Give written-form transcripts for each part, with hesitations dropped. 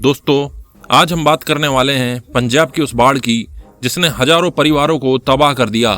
दोस्तों, आज हम बात करने वाले हैं पंजाब की उस बाढ़ की जिसने हजारों परिवारों को तबाह कर दिया।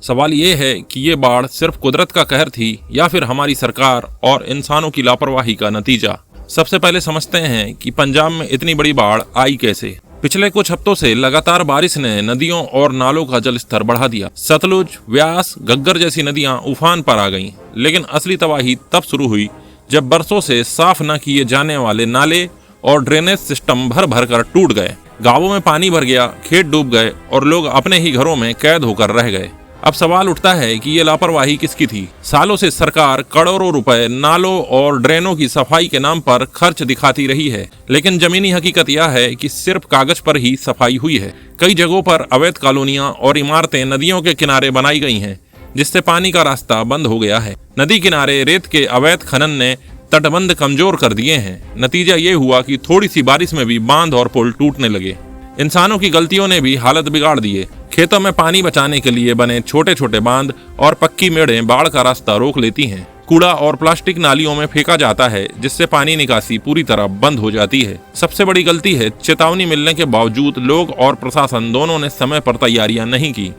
सवाल ये है कि ये बाढ़ सिर्फ कुदरत का कहर थी या फिर हमारी सरकार और इंसानों की लापरवाही का नतीजा। सबसे पहले समझते हैं कि पंजाब में इतनी बड़ी बाढ़ आई कैसे। पिछले कुछ हफ्तों से लगातार बारिश ने नदियों और नालों का जल स्तर बढ़ा दिया। सतलुज, व्यास, घग्गर जैसी नदियां उफान पर आ गईं। लेकिन असली तबाही तब शुरू हुई जब बरसों से साफ न किए जाने वाले नाले और ड्रेनेज सिस्टम भर भर कर टूट गए। गांवों में पानी भर गया, खेत डूब गए और लोग अपने ही घरों में कैद होकर रह गए। अब सवाल उठता है कि ये लापरवाही किसकी थी। सालों से सरकार करोड़ों रुपए नालों और ड्रेनों की सफाई के नाम पर खर्च दिखाती रही है, लेकिन जमीनी हकीकत यह है कि सिर्फ कागज पर ही सफाई हुई है। कई जगहों पर अवैध कॉलोनियां और इमारतें नदियों के किनारे बनाई गई हैं, जिससे पानी का रास्ता बंद हो गया है। नदी किनारे रेत के अवैध खनन ने तटबंध कमजोर कर दिए हैं। नतीजा ये हुआ कि थोड़ी सी बारिश में भी बांध और पुल टूटने लगे। इंसानों की गलतियों ने भी हालत बिगाड़ दिए। खेतों में पानी बचाने के लिए बने छोटे छोटे बांध और पक्की मेड़ें बाढ़ का रास्ता रोक लेती हैं। कूड़ा और प्लास्टिक नालियों में फेंका जाता है, जिससे पानी निकासी पूरी तरह बंद हो जाती है। सबसे बड़ी गलती है चेतावनी मिलने के बावजूद लोग और प्रशासन दोनों ने समय पर तैयारियां नहीं की।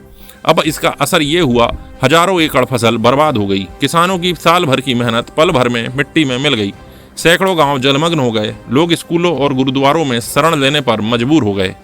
अब इसका असर ये हुआ, हजारों एकड़ फसल बर्बाद हो गई। किसानों की साल भर की मेहनत पल भर में मिट्टी में मिल गई। सैकड़ों गांव जलमग्न हो गए। लोग स्कूलों और गुरुद्वारों में शरण लेने पर मजबूर हो गए।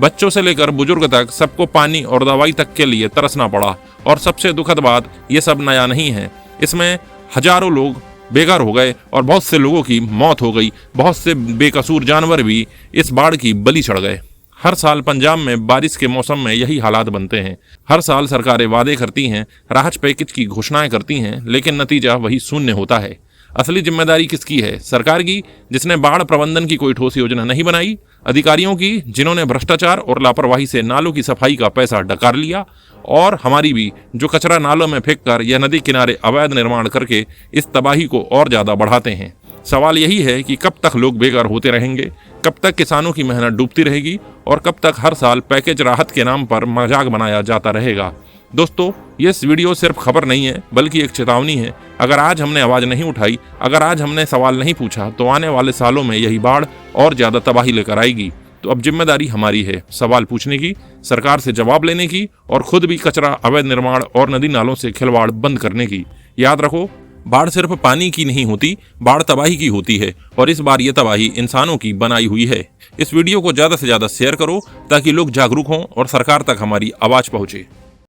बच्चों से लेकर बुजुर्ग तक सबको पानी और दवाई तक के लिए तरसना पड़ा। और सबसे दुखद बात, ये सब नया नहीं है। इसमें हजारों लोग बेघर हो गए और बहुत से लोगों की मौत हो गई। बहुत से बेकसूर जानवर भी इस बाढ़ की बलि चढ़ गए। हर साल पंजाब में बारिश के मौसम में यही हालात बनते हैं। हर साल सरकारें वादे करती हैं, राहत पैकेज की घोषणाएं करती हैं, लेकिन नतीजा वही शून्य होता है। असली जिम्मेदारी किसकी है? सरकार की, जिसने बाढ़ प्रबंधन की कोई ठोस योजना नहीं बनाई? अधिकारियों की, जिन्होंने भ्रष्टाचार और लापरवाही से नालों की सफाई का पैसा डकार लिया? और हमारी भी, जो कचरा नालों में फेंककर या नदी किनारे अवैध निर्माण करके इस तबाही को और ज्यादा बढ़ाते हैं। सवाल यही है कि कब तक लोग बेघर होते रहेंगे, कब तक किसानों की मेहनत डूबती रहेगी और कब तक हर साल पैकेज राहत के नाम पर मजाक बनाया जाता रहेगा। दोस्तों, ये वीडियो सिर्फ खबर नहीं है, बल्कि एक चेतावनी है। अगर आज हमने आवाज नहीं उठाई, अगर आज हमने सवाल नहीं पूछा, तो आने वाले सालों में यही बाढ़ और ज्यादा तबाही लेकर आएगी। तो अब जिम्मेदारी हमारी है, सवाल पूछने की, सरकार से जवाब लेने की और खुद भी कचरा, अवैध निर्माण और नदी नालों से खिलवाड़ बंद करने की। याद रखो, बाढ़ सिर्फ पानी की नहीं होती, बाढ़ तबाही की होती है, और इस बार ये तबाही इंसानों की बनाई हुई है। इस वीडियो को ज्यादा से ज्यादा शेयर करो ताकि लोग जागरूक हों और सरकार तक हमारी आवाज पहुंचे।